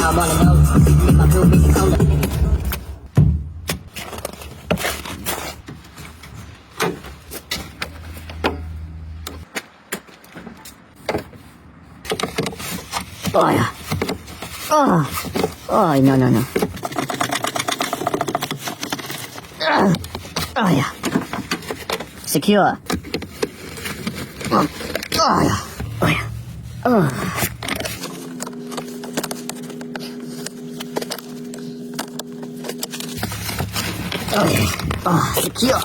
y'all wanna know. Get my blue big cola. Oh yeah. Oh no. Oh yeah. Secure. Oh yeah. Oh yeah. Oh. Okay. Oh, secure.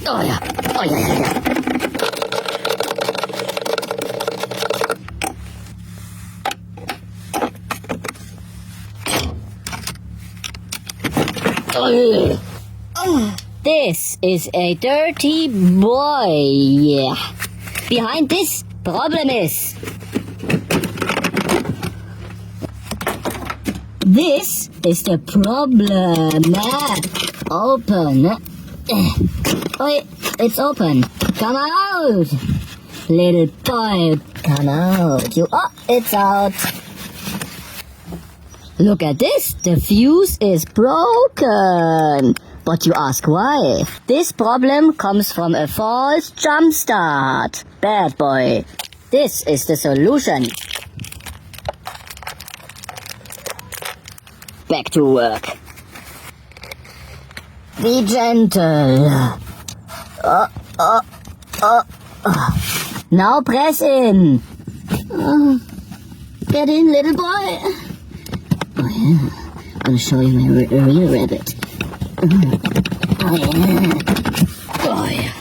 Oh yeah. Oh yeah. This is a dirty boy. Yeah. Behind this problem is this is the problem. Open. Oh, it's open. Come out, little boy. Come out. It's out. Look at this. The fuse is broken. But you ask why? This problem comes from a false jump start. Bad boy. This is the solution. Back to work. Be gentle. Now press in. Get in, little boy. Oh yeah. I'm gonna show you my real rabbit. Oh yeah. Oh yeah.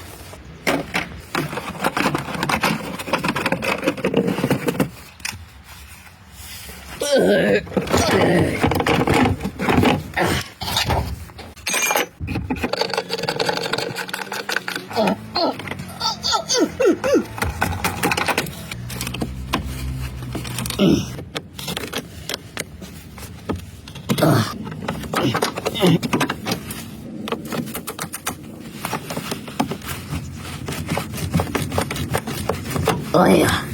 Oh yeah.